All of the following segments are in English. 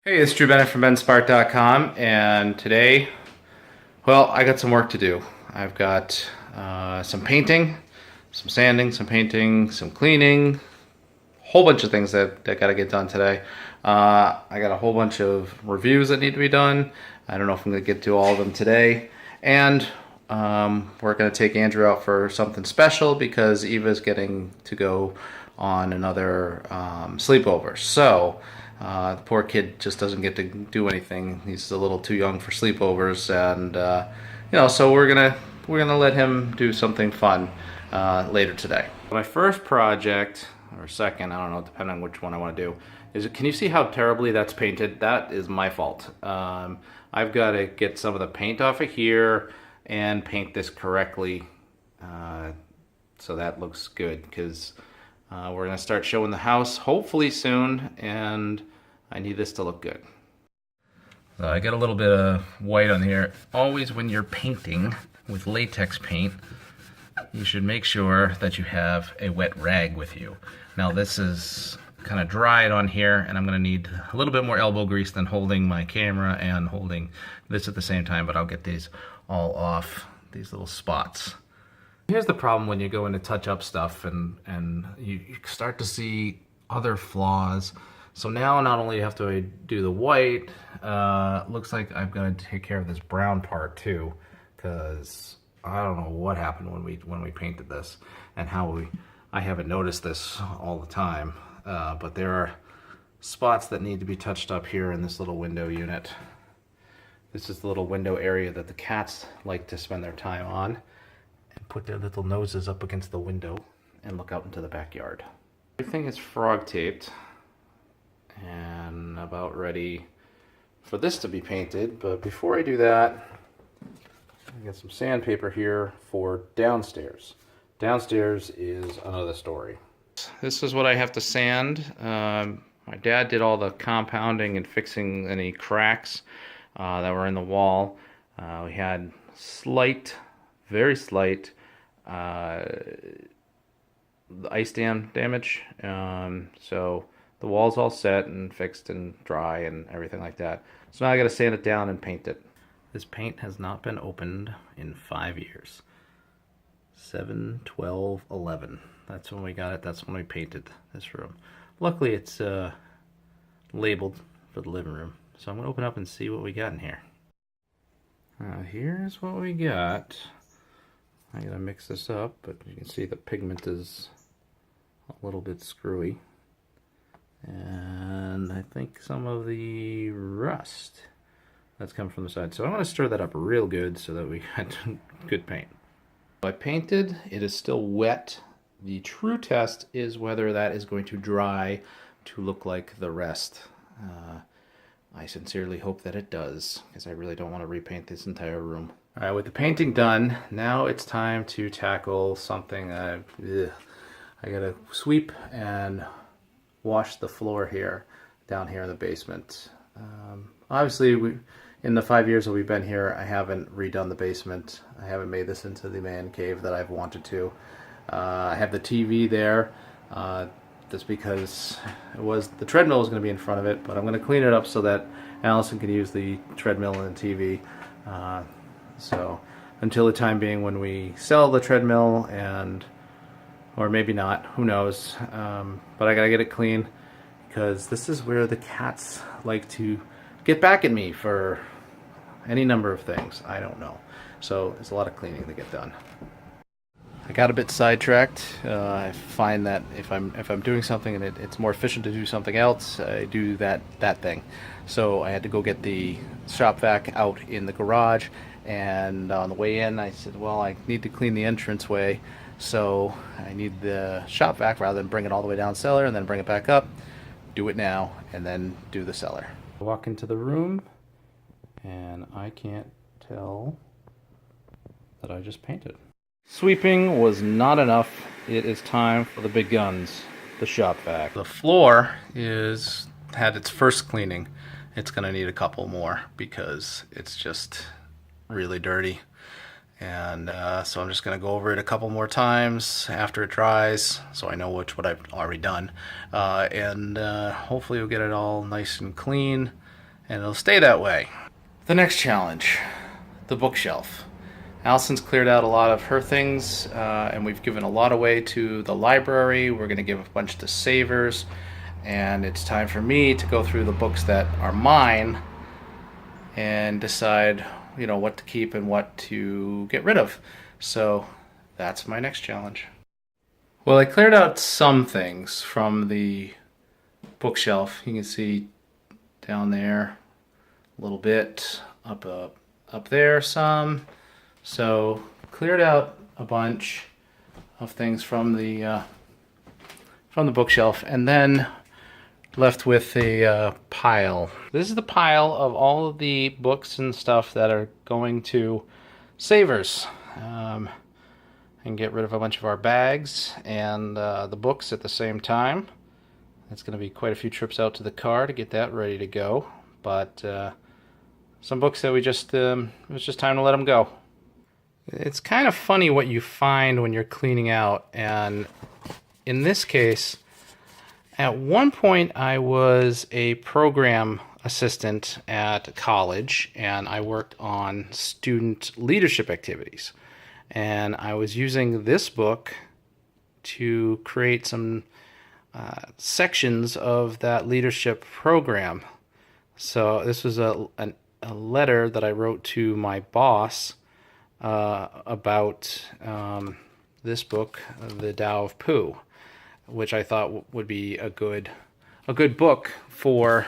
Hey, it's Drew Bennett from benspark.com, and today, well, I got some work to do. I've got some painting, some sanding, some painting, some cleaning, a whole bunch of things that got to get done today. I got a whole bunch of reviews that need to be done. I don't know if I'm going to get to all of them today. And we're going to take Andrew out for something special because Eva's getting to go on another sleepover. So the poor kid just doesn't get to do anything. He's a little too young for sleepovers, and so we're gonna let him do something fun later today. My first project, or second, I don't know, depending on which one I want to do, is can you see how terribly that's painted? That is my fault. I've got to get some of the paint off of here and paint this correctly, so that looks good, because we're going to start showing the house hopefully soon, and I need this to look good. So I got a little bit of white on here. Always when you're painting with latex paint, you should make sure that you have a wet rag with you. Now this is kind of dried on here, and I'm going to need a little bit more elbow grease than holding my camera and holding this at the same time, but I'll get these all off, these little spots. Here's the problem when you go in to touch up stuff and you start to see other flaws. So now not only have to do the white, looks like I've got to take care of this brown part too, because I don't know what happened when we painted this and how I haven't noticed this all the time. But there are spots that need to be touched up here in this little window unit. This is the little window area that the cats like to spend their time on, and put their little noses up against the window and look out into the backyard. Everything is frog taped and about ready for this to be painted, but before I do that, I got some sandpaper here for downstairs. Downstairs is another story. This is what I have to sand. My dad did all the compounding and fixing any cracks that were in the wall. We had very slight ice dam damage, so the wall's all set and fixed and dry and everything like that. So now I gotta sand it down and paint it. This paint has not been opened in 5 years. 7, 12, 11. That's when we got it. That's when we painted this room. Luckily it's labeled for the living room. So I'm gonna open up and see what we got in here. Here's what we got. I gotta mix this up, but you can see the pigment is a little bit screwy. And I think some of the rust that's coming from the side. So I'm gonna stir that up real good so that we got good paint. I painted, it is still wet. The true test is whether that is going to dry to look like the rest. I sincerely hope that it does, because I really don't want to repaint this entire room. Alright, with the painting done, now it's time to tackle something. I gotta sweep and wash the floor here, down here in the basement. Obviously, in the 5 years that we've been here, I haven't redone the basement. I haven't made this into the man cave that I've wanted to. I have the TV there. Just because the treadmill was going to be in front of it, but I'm going to clean it up so that Allison can use the treadmill and the TV. So until the time being when we sell the treadmill, or maybe not, who knows. But I gotta get it clean, because this is where the cats like to get back at me for any number of things. I don't know. So there's a lot of cleaning to get done. I got a bit sidetracked. I find that if I'm doing something and it's more efficient to do something else, I do that thing. So I had to go get the shop vac out in the garage, and on the way in I said, well, I need to clean the entranceway, so I need the shop vac rather than bring it all the way down cellar and then bring it back up. Do it now and then do the cellar. I walk into the room and I can't tell that I just painted. Sweeping was not enough. It is time for the big guns, the shop vac. The floor had its first cleaning. It's gonna need a couple more because it's just really dirty. And so I'm just gonna go over it a couple more times after it dries, so I know what I've already done. And hopefully we'll get it all nice and clean. and it'll stay that way. The next challenge, the bookshelf. Allison's cleared out a lot of her things, and we've given a lot away to the library. We're going to give a bunch to Savers, and it's time for me to go through the books that are mine and decide, you know, what to keep and what to get rid of. So that's my next challenge. Well, I cleared out some things from the bookshelf. You can see down there a little bit, up there some. So cleared out a bunch of things from the bookshelf, and then left with a pile. This is the pile of all of the books and stuff that are going to Savers. And get rid of a bunch of our bags and the books at the same time. It's going to be quite a few trips out to the car to get that ready to go. But some books that it was just time to let them go. It's kind of funny what you find when you're cleaning out. And in this case, at one point I was a program assistant at college, and I worked on student leadership activities. And I was using this book to create some sections of that leadership program. So this was a letter that I wrote to my boss about this book, The Tao of Pooh, which I thought would be a good book for,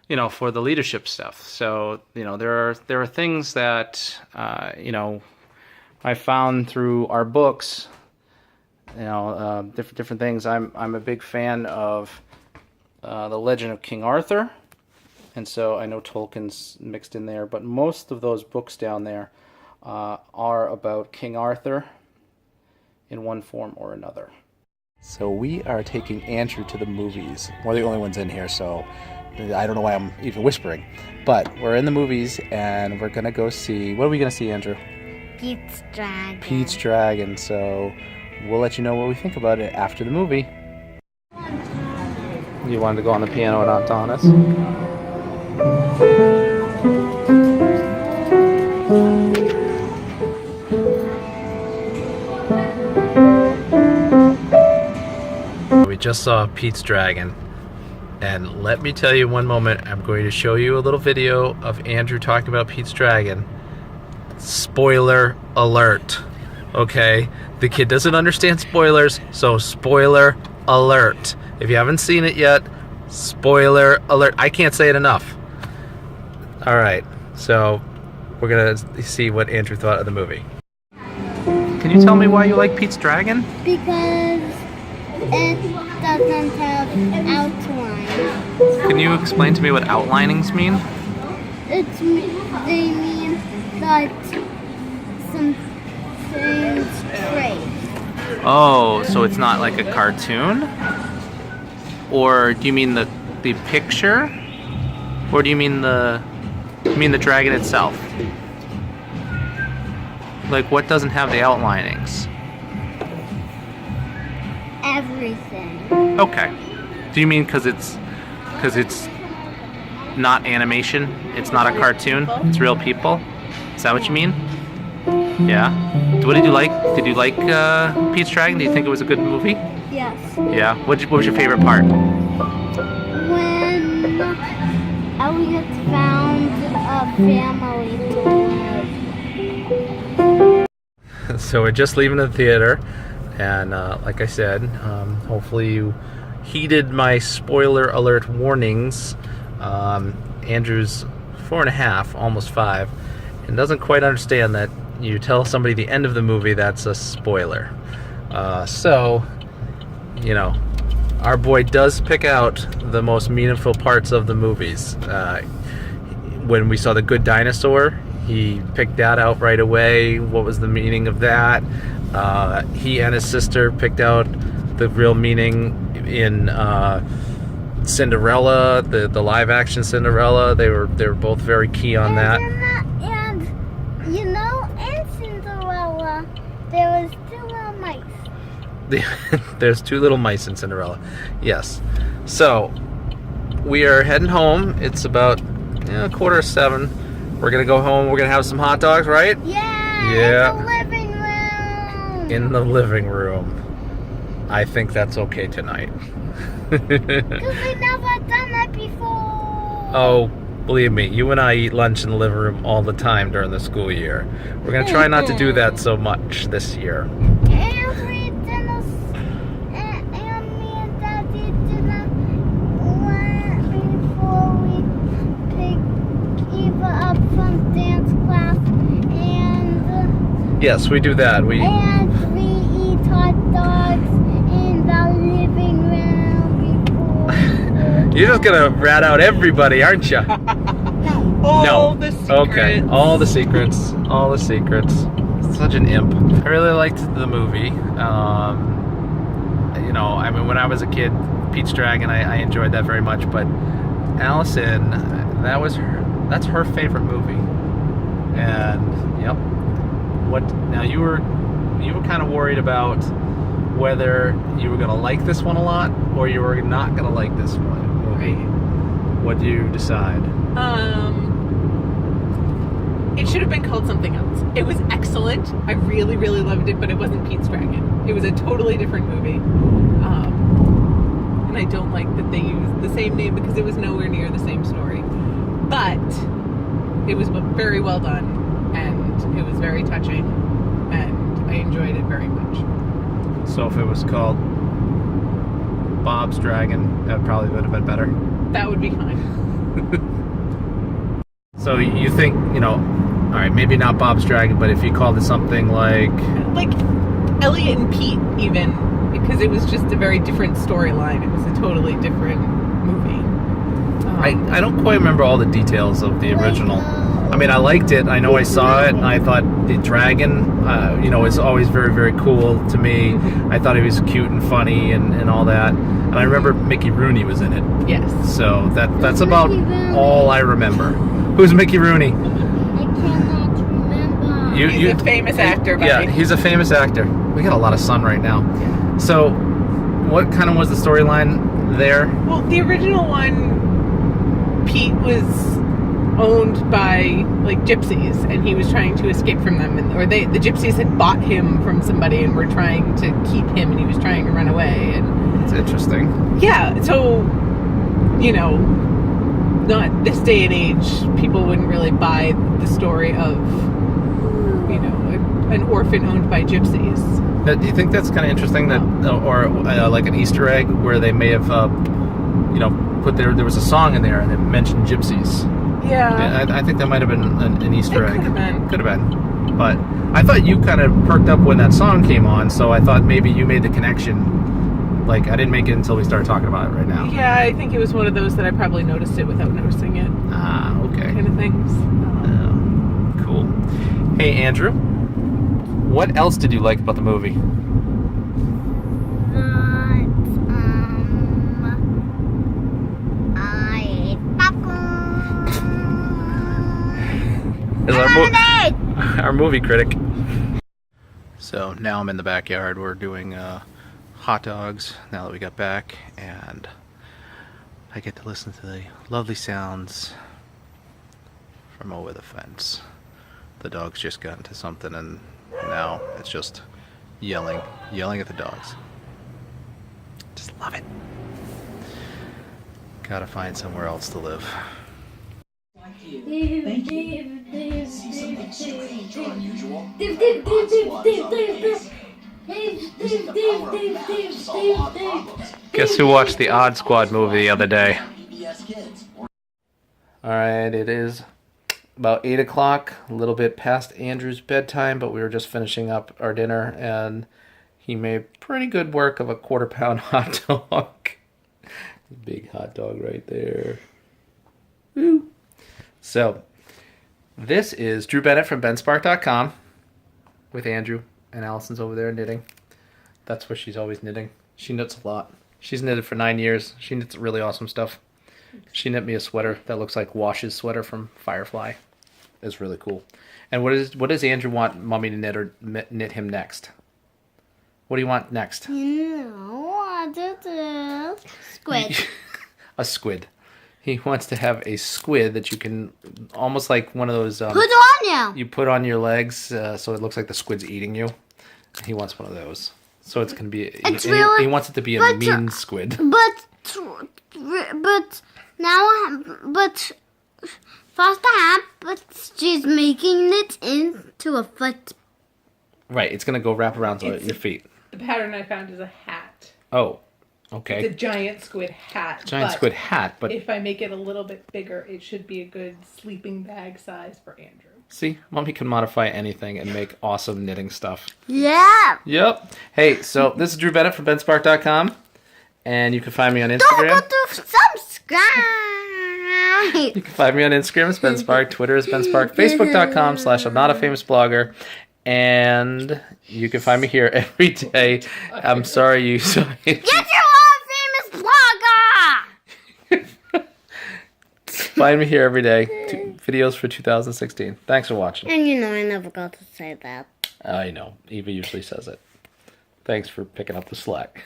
you know, for the leadership stuff. So, you know, there are things that you know, I found through our books, you know, different things. I'm a big fan of the Legend of King Arthur, and so I know Tolkien's mixed in there, but most of those books down there are about King Arthur in one form or another. So we are taking Andrew to the movies. We're the only ones in here, so I don't know why I'm even whispering. But we're in the movies, and we're gonna go see. What are we gonna see, Andrew? Pete's Dragon. Pete's Dragon, so we'll let you know what we think about it after the movie. You wanted to go on the piano and Adonis? We just saw Pete's Dragon, and let me tell you one moment, I'm going to show you a little video of Andrew talking about Pete's Dragon. Spoiler alert. Okay, the kid doesn't understand spoilers, so spoiler alert. If you haven't seen it yet, spoiler alert. I can't say it enough. Alright, so we're gonna see what Andrew thought of the movie. Can you tell me why you like Pete's Dragon? Because it doesn't have outline. Can you explain to me what outlinings mean? They mean that some things trade. Oh, so it's not like a cartoon? Or do you mean the picture? Or do you mean the dragon itself? Like, what doesn't have the outlinings? Everything. Okay. Do you mean because it's not animation? It's not a cartoon? It's real people? Is that what you mean? Yeah. What did you like? Did you like Pete's Dragon? Do you think it was a good movie? Yes. Yeah. What was your favorite part? When Elliott found a family to live. So we're just leaving the theater, and like I said, hopefully you heeded my spoiler alert warnings. Andrew's 4.5, almost 5, and doesn't quite understand that you tell somebody the end of the movie, that's a spoiler. So, you know, our boy does pick out the most meaningful parts of the movies. When we saw The Good Dinosaur, he picked that out right away. What was the meaning of that? He and his sister picked out the real meaning in Cinderella, the live action Cinderella. They were both very key on that. And you know, in Cinderella, there was 2 little mice. There's 2 little mice in Cinderella. Yes. So we are heading home. It's about Yeah, 6:45. We're gonna go home. We're gonna have some hot dogs, right? Yeah. Yeah. In the living room. In the living room. I think that's okay tonight. Because we never done that before. Oh, believe me, you and I eat lunch in the living room all the time during the school year. We're gonna try not to do that so much this year. And we didn't, and me and Daddy didn't went before we picked Eva up from dance class, and Yes, we do that. we eat hot dogs in the living room before. You're just gonna rat out everybody, aren't you? All the secrets. Okay, all the secrets. All the secrets. Such an imp. I really liked the movie. You know, I mean, when I was a kid, Pete's Dragon, I enjoyed that very much. But Allison, that's her favorite movie. And yep. Now you were kind of worried about whether you were gonna like this one a lot or you were not gonna like this one movie. What do you decide? It should have been called something else. It was excellent. I really, really loved it, but it wasn't Pete's Dragon. It was a totally different movie. And I don't like that they used the same name because it was nowhere near the same story. But it was very well done, and it was very touching, and I enjoyed it very much. So if it was called Bob's Dragon, that probably would have been better. That would be fine. So you think, you know, all right, maybe not Bob's Dragon, but if you called it something like Elliott and Pete, even, because it was just a very different storyline. It was a totally different movie. I don't quite remember all the details of the original. I mean, I liked it. I know I saw it, and I thought the dragon, you know, is always very, very cool to me. I thought he was cute and funny and all that. And I remember Mickey Rooney was in it. Yes. So that's about all I remember. Who's Mickey Rooney? I cannot remember. He's a famous actor, buddy. Yeah, he's a famous actor. We got a lot of sun right now. So, what kind of was the storyline there? Well, the original one, Pete was owned by gypsies, and he was trying to escape from them, the gypsies had bought him from somebody and were trying to keep him, and he was trying to run away. And it's interesting. Yeah, so you know, not this day and age, people wouldn't really buy the story of, you know, an orphan owned by gypsies. Do you think that's kind of interesting that, or like an Easter egg where they may have, you know, put there was a song in there and it mentioned gypsies? Yeah. I think that might have been an Easter egg. Could have been. But I thought you kind of perked up when that song came on, so I thought maybe you made the connection. Like, I didn't make it until we started talking about it right now. Yeah, I think it was one of those that I probably noticed it without noticing it. Ah, okay. Kind of things. Cool. Hey, Andrew, what else did you like about the movie? I ate popcorn. Is our movie critic. So now I'm in the backyard. We're doing hot dogs now that we got back, and I get to listen to the lovely sounds from over the fence. The dogs just got into something, and now it's just yelling at the dogs. Just love it. Gotta find somewhere else to live. Thank you. See something strange or unusual? Guess who watched the Odd Squad movie the other day? Alright, it is about 8 o'clock, a little bit past Andrew's bedtime, but we were just finishing up our dinner, and he made pretty good work of a 1/4-pound hot dog. Big hot dog right there. Woo! So, this is Drew Bennett from benspark.com with Andrew, and Allison's over there knitting. That's where she's always knitting. She knits a lot. She's knitted for 9 years. She knits really awesome stuff. She knit me a sweater that looks like Wash's sweater from Firefly. It's really cool. And what does Andrew want Mommy to knit him next? What do you want next? You know, squid. A squid. He wants to have a squid that you can, almost like one of those, Put on you. you put on your legs so it looks like the squid's eating you. He wants one of those. So it's going to be, It's he really- wants it to be a but- mean squid. But Foster but she's making it into a foot. Right, it's going to go wrap around your feet. The pattern I found is a hat. Oh, It's a okay. giant squid hat. Giant but squid hat, but if I make it a little bit bigger, it should be a good sleeping bag size for Andrew. see, Mommy can modify anything and make awesome knitting stuff. Yeah. Yep. Hey, so this is Drew Bennett from benspark.com, and you can find me on Don't Instagram. forget to subscribe. You can find me on Instagram as BenSpark, Twitter as BenSpark, Facebook.com/I'm not a famous blogger, and you can find me here every day. I'm sorry you saw it. Get your own famous blogger. Find me here every day. Videos for 2016. Thanks for watching. And you know I never got to say that. I know. Eva usually says it. Thanks for picking up the slack.